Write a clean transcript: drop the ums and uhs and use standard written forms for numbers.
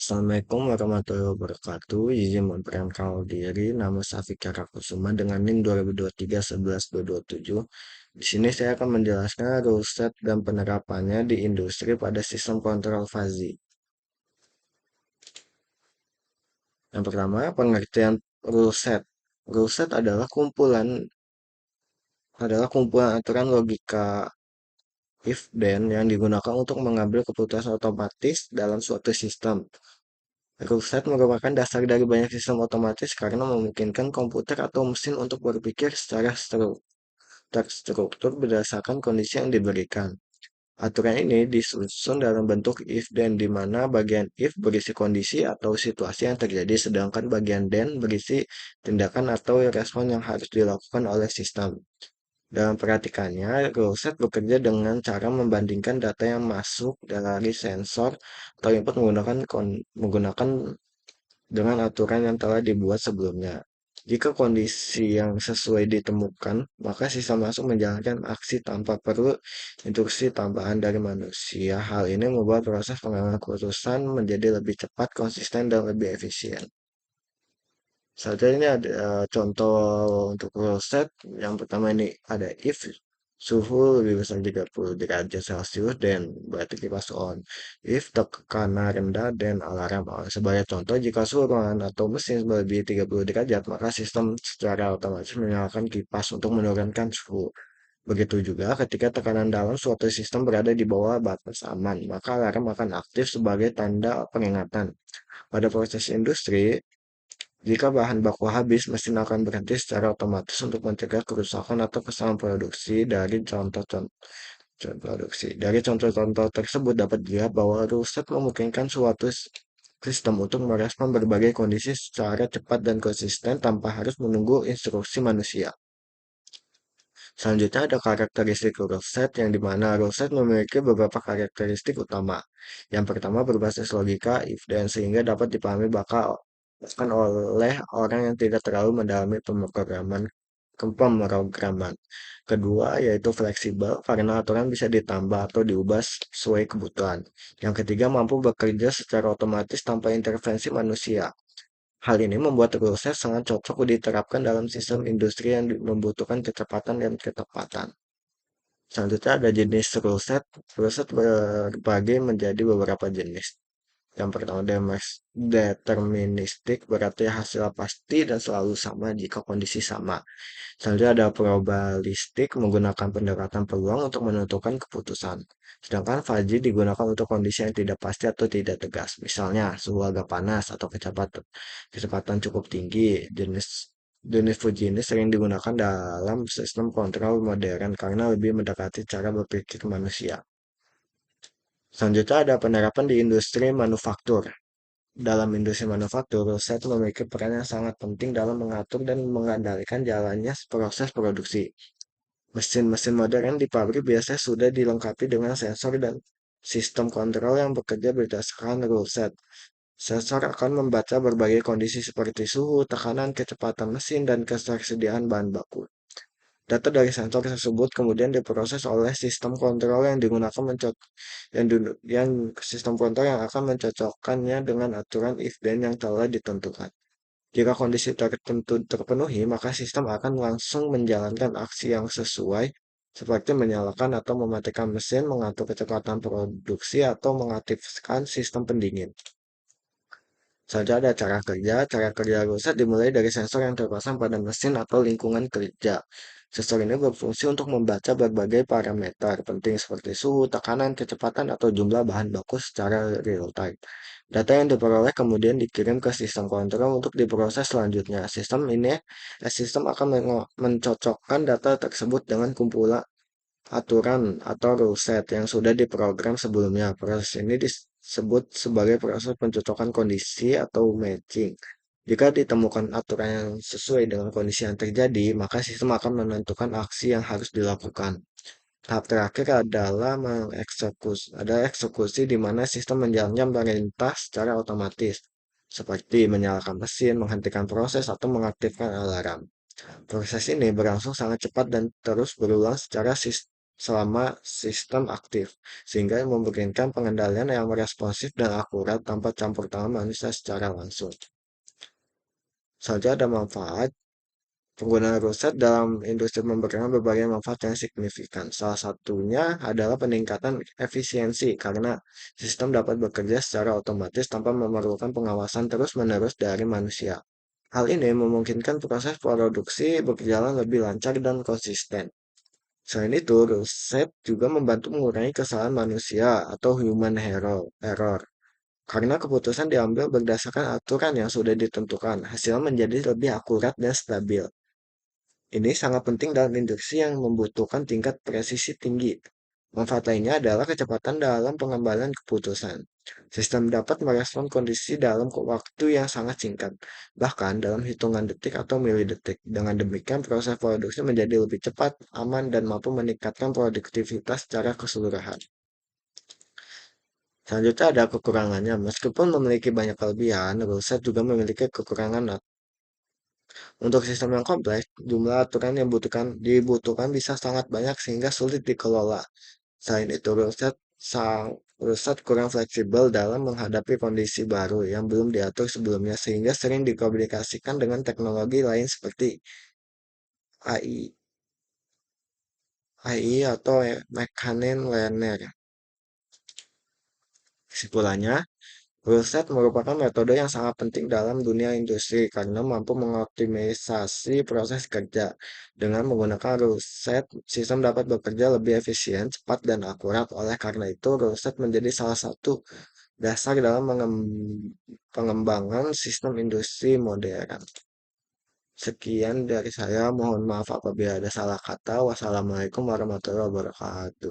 Assalamualaikum warahmatullahi wabarakatuh. Izin memperkenalkan diri, nama Safika Rakusuma dengan NIM 2023-11-227. Di sini saya akan menjelaskan rule set dan penerapannya di industri pada sistem kontrol fuzzy. Yang pertama, pengertian rule set. Rule set adalah kumpulan aturan logika if then yang digunakan untuk mengambil keputusan otomatis dalam suatu sistem. Rule set merupakan dasar dari banyak sistem otomatis karena memungkinkan komputer atau mesin untuk berpikir secara terstruktur berdasarkan kondisi yang diberikan. Aturan ini disusun dalam bentuk if then di mana bagian if berisi kondisi atau situasi yang terjadi sedangkan bagian then berisi tindakan atau respon yang harus dilakukan oleh sistem. Dalam praktikannya, rule set bekerja dengan cara membandingkan data yang masuk dari sensor atau input menggunakan dengan aturan yang telah dibuat sebelumnya. Jika kondisi yang sesuai ditemukan, maka sistem langsung menjalankan aksi tanpa perlu instruksi tambahan dari manusia. Hal ini membuat proses pengambilan keputusan menjadi lebih cepat, konsisten, dan lebih efisien. Saja ini ada contoh untuk rule set. Yang pertama ini ada if suhu lebih besar 30 derajat Celcius dan berarti kipas on. If tekanan rendah dan alarm on. Sebagai contoh, jika suhu ruangan atau mesin melebihi 30 derajat, maka sistem secara otomatis menyalakan kipas untuk menurunkan suhu. Begitu juga ketika tekanan dalam suatu sistem berada di bawah batas aman, maka alarm akan aktif sebagai tanda peringatan. Pada proses industri, jika bahan baku habis, mesin akan berhenti secara otomatis untuk mencegah kerusakan atau kesalahan produksi. Dari contoh-contoh tersebut dapat dilihat bahwa ruset memungkinkan suatu sistem untuk merespon berbagai kondisi secara cepat dan konsisten tanpa harus menunggu instruksi manusia. Selanjutnya ada karakteristik ruset yang dimana ruset memiliki beberapa karakteristik utama. Yang pertama berbasis logika if dan sehingga dapat dipahami bahkan oleh orang yang tidak terlalu mendalami pemrograman. Kedua yaitu fleksibel karena aturan bisa ditambah atau diubah sesuai kebutuhan. Yang ketiga mampu bekerja secara otomatis tanpa intervensi manusia. Hal ini membuat ruset sangat cocok diterapkan dalam sistem industri yang membutuhkan kecepatan dan ketepatan. Selanjutnya ada jenis rule set. Rule set berbagi menjadi beberapa jenis. Yang pertama deterministik berarti hasil pasti dan selalu sama jika kondisi sama. Selanjutnya ada probabilistik menggunakan pendekatan peluang untuk menentukan keputusan. Sedangkan fuzzy digunakan untuk kondisi yang tidak pasti atau tidak tegas. Misalnya suhu agak panas atau kecepatan cukup tinggi. Jenis fuzzy ini sering digunakan dalam sistem kontrol modern karena lebih mendekati cara berpikir manusia. Selanjutnya ada penerapan di industri manufaktur. Dalam industri manufaktur, riset memiliki peran yang sangat penting dalam mengatur dan mengendalikan jalannya proses produksi. Mesin-mesin modern di pabrik biasanya sudah dilengkapi dengan sensor dan sistem kontrol yang bekerja berdasarkan rule set. Sensor akan membaca berbagai kondisi seperti suhu, tekanan, kecepatan mesin, dan ketersediaan bahan baku. Data dari sensor tersebut kemudian diproses oleh sistem kontrol yang digunakan yang sistem kontrol yang akan mencocokkannya dengan aturan if then yang telah ditentukan. Jika kondisi tertentu terpenuhi, maka sistem akan langsung menjalankan aksi yang sesuai seperti menyalakan atau mematikan mesin, mengatur kecepatan produksi, atau mengaktifkan sistem pendingin. Saja ada cara kerja. Cara kerja ruset dimulai dari sensor yang terpasang pada mesin atau lingkungan kerja. Sensor ini berfungsi untuk membaca berbagai parameter penting seperti suhu, tekanan, kecepatan, atau jumlah bahan baku secara real time. Data yang diperoleh kemudian dikirim ke sistem kontrol untuk diproses selanjutnya. Sistem akan mencocokkan data tersebut dengan kumpulan aturan atau rule set yang sudah diprogram sebelumnya. Proses ini disebut sebagai proses pencocokan kondisi atau matching. Jika ditemukan aturan yang sesuai dengan kondisi yang terjadi, maka sistem akan menentukan aksi yang harus dilakukan. Tahap terakhir adalah eksekusi di mana sistem menjalankan perintah secara otomatis, seperti menyalakan mesin, menghentikan proses, atau mengaktifkan alarm. Proses ini berlangsung sangat cepat dan terus berulang secara selama sistem aktif, sehingga memungkinkan pengendalian yang responsif dan akurat tanpa campur tangan manusia secara langsung. Saja ada manfaat. Penggunaan ruset dalam industri memberikan berbagai manfaat yang signifikan. Salah satunya adalah peningkatan efisiensi karena sistem dapat bekerja secara otomatis tanpa memerlukan pengawasan terus-menerus dari manusia. Hal ini memungkinkan proses produksi berjalan lebih lancar dan konsisten. Selain itu, riset juga membantu mengurangi kesalahan manusia atau error. Karena keputusan diambil berdasarkan aturan yang sudah ditentukan, hasilnya menjadi lebih akurat dan stabil. Ini sangat penting dalam industri yang membutuhkan tingkat presisi tinggi. Manfaat lainnya adalah kecepatan dalam pengambilan keputusan. Sistem dapat merespon kondisi dalam waktu yang sangat singkat, bahkan dalam hitungan detik atau milidetik. Dengan demikian, proses produksi menjadi lebih cepat, aman, dan mampu meningkatkan produktivitas secara keseluruhan. Selanjutnya ada kekurangannya. Meskipun memiliki banyak kelebihan, riset juga memiliki kekurangan. Untuk sistem yang kompleks, jumlah aturan yang dibutuhkan bisa sangat banyak sehingga sulit dikelola. Selain itu, riset kurang fleksibel dalam menghadapi kondisi baru yang belum diatur sebelumnya sehingga sering dikomunikasikan dengan teknologi lain seperti AI atau machine learning. Kesimpulannya, riset merupakan metode yang sangat penting dalam dunia industri karena mampu mengoptimisasi proses kerja. Dengan menggunakan riset, sistem dapat bekerja lebih efisien, cepat, dan akurat. Oleh karena itu, riset menjadi salah satu dasar dalam pengembangan sistem industri modern. Sekian dari saya, mohon maaf apabila ada salah kata. Wassalamualaikum warahmatullahi wabarakatuh.